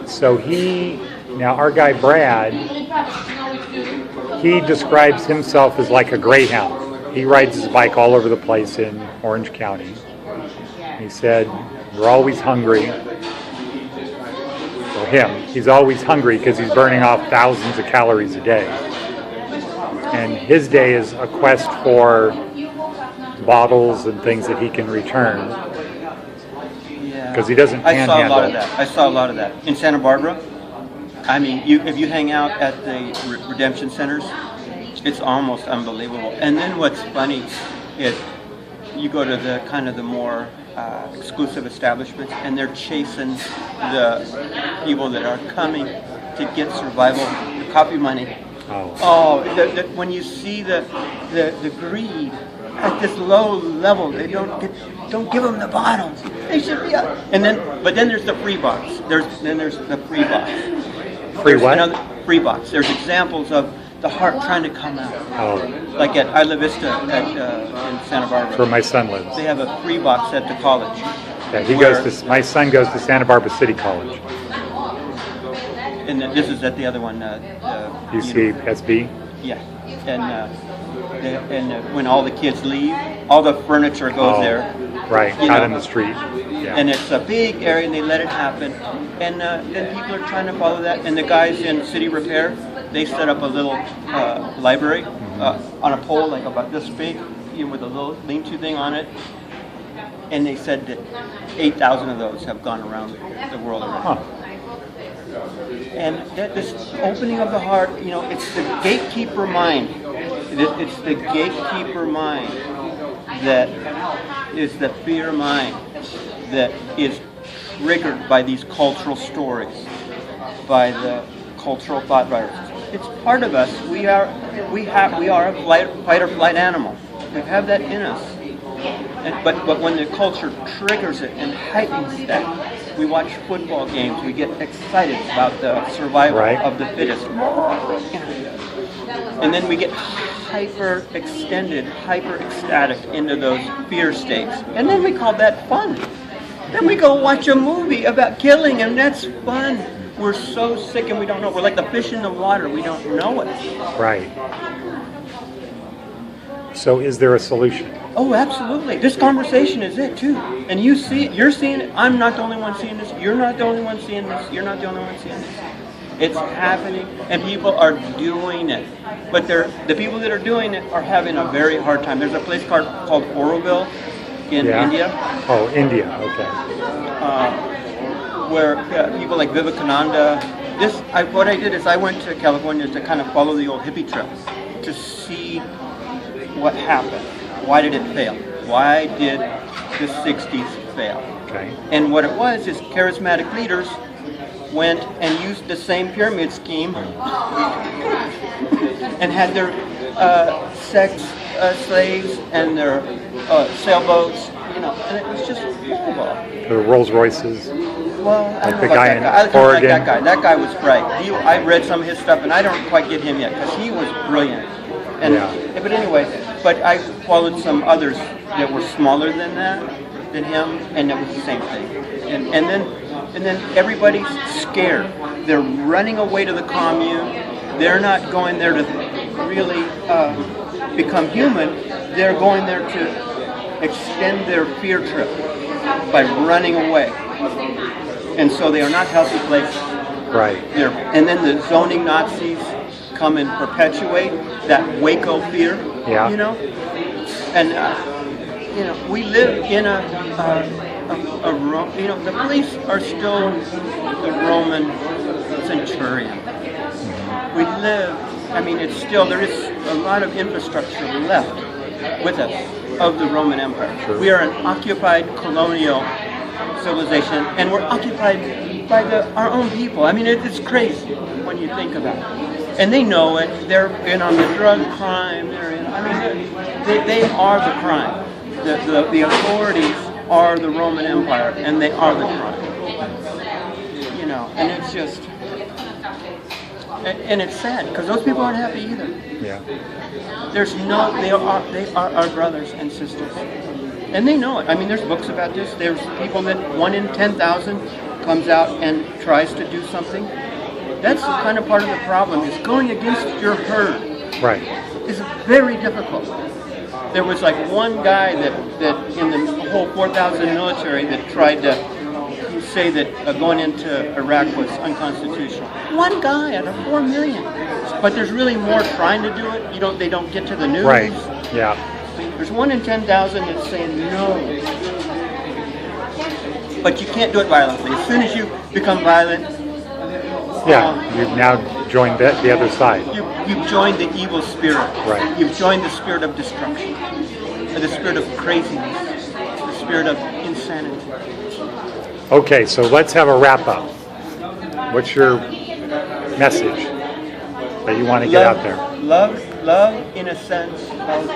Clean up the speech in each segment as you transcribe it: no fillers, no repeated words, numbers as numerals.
So now our guy Brad, he describes himself as like a greyhound. He rides his bike all over the place in Orange County. He said, we're always hungry. For him, he's always hungry because he's burning off thousands of calories a day. And his day is a quest for bottles and things that he can return. Because he doesn't panhandle. I saw a lot of that. In Santa Barbara, I mean, if you hang out at the redemption centers, it's almost unbelievable. And then what's funny is you go to the kind of the more exclusive establishments, and they're chasing the people that are coming to get survival, the coffee money. When you see the greed at this low level, they don't give them the bottles. They should be up. But then there's the free box. There's the free box. Free what? Free box. There's examples of the heart trying to come out. Like at Isla Vista in Santa Barbara. That's where my son lives. They have a free box at the college. Yeah, my son goes to Santa Barbara City College. And this is at the other one. UCSB? Yeah. And when all the kids leave, all the furniture goes there. Right, out in the street. Yeah. And it's a big area, and they let it happen. And then people are trying to follow that. And the guys in City Repair, they set up a little library on a pole, like about this big, with a little lean-to thing on it. And they said that 8,000 of those have gone around the world already. And this opening of the heart, it's the gatekeeper mind. It's the gatekeeper mind that is the fear mind that is triggered by these cultural stories, by the cultural thought viruses. It's part of us. We are a fight or flight animal. We have that in us. But when the culture triggers it and heightens that, we watch football games, we get excited about the survival of the fittest. And then we get hyper extended, hyper ecstatic into those fear states. And then we call that fun. Then we go watch a movie about killing, and that's fun. We're so sick and we don't know. We're like the fish in the water. We don't know it. Right. So is there a solution? Oh, absolutely. This conversation is it, too. And you see it. You're seeing it. I'm not the only one seeing this. You're not the only one seeing this. You're not the only one seeing this. It's happening, and people are doing it. But the people that are doing it are having a very hard time. There's a place called Oroville in India. Oh, India. Okay. Where people like Vivekananda. What I did is I went to California to kind of follow the old hippie trail to see what happened. Why did it fail? Why did the 60s fail? Okay. And what it was is charismatic leaders went and used the same pyramid scheme and had their sex slaves and their sailboats, and it was just horrible. The Rolls Royces. Well, like the guy in Oregon. That guy was bright. I read some of his stuff, and I don't quite get him yet because he was brilliant. But anyway, I followed some others that were smaller than him, and it was the same thing. And then everybody's scared. They're running away to the commune. They're not going there to really become human. They're going there to extend their fear trip by running away. And so they are not healthy places. Right. And then the zoning Nazis come and perpetuate that Waco fear. Yeah. And we live in the police are still the Roman centurion. We live, it's still, there is a lot of infrastructure left with us of the Roman Empire. Sure. We are an occupied colonial civilization, and we're occupied by our own people. It's crazy when you think about it. And they know it. They're in on the drug crime. They are the crime. The authorities are the Roman Empire, and they are the crime. And it's just, and it's sad because those people aren't happy either. Yeah. They are our brothers and sisters, And they know it. I mean, there's books about this. There's people that 1 in 10,000 comes out and tries to do something. That's the kind of part of the problem, is going against your herd. Right. Is very difficult. There was like one guy that in the whole 4,000 military that tried to say that going into Iraq was unconstitutional. One guy out of 4 million. But there's really more trying to do it. They don't get to the news. Right. Yeah. There's 1 in 10,000 that's saying no. But you can't do it violently. As soon as you become violent, you've now joined the other side. You've joined the evil spirit. Right. You've joined the spirit of destruction, the spirit of craziness, the spirit of insanity. Okay, so let's have a wrap up. What's your message that you want to get out there? Love in a sense of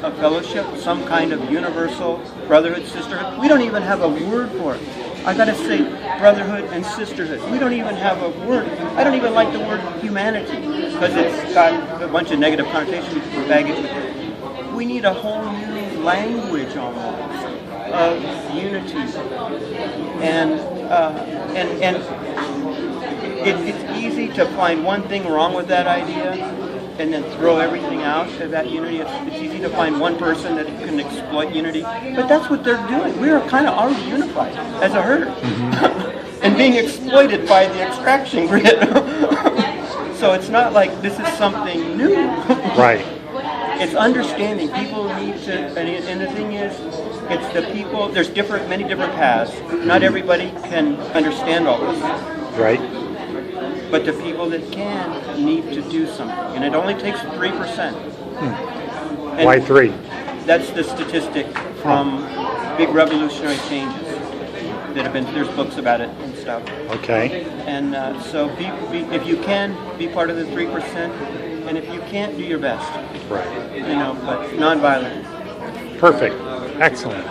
a fellowship, some kind of universal brotherhood, sisterhood. We don't even have a word for it. I gotta say, brotherhood and sisterhood. We don't even have a word. I don't even like the word humanity because it's got a bunch of negative connotations with baggage with it. We need a whole new language almost of unity, and it's easy to find one thing wrong with that idea and then throw everything out of that unity. It's easy to find one person that can exploit unity, but that's what they're doing. We are kind of already unified as a herd, and being exploited by the extraction grid. So it's not like this is something new. Right. It's understanding. People need to, and the thing is, it's the people. There's many different paths. Not everybody can understand all this. Right. But the people that can need to do something, and it only takes 3%. Why 3? That's the statistic from big revolutionary changes that have been. There's books about it and stuff. Okay. And so, if you can, be part of the 3%, and if you can't, do your best. Right. But nonviolent. Perfect. Excellent.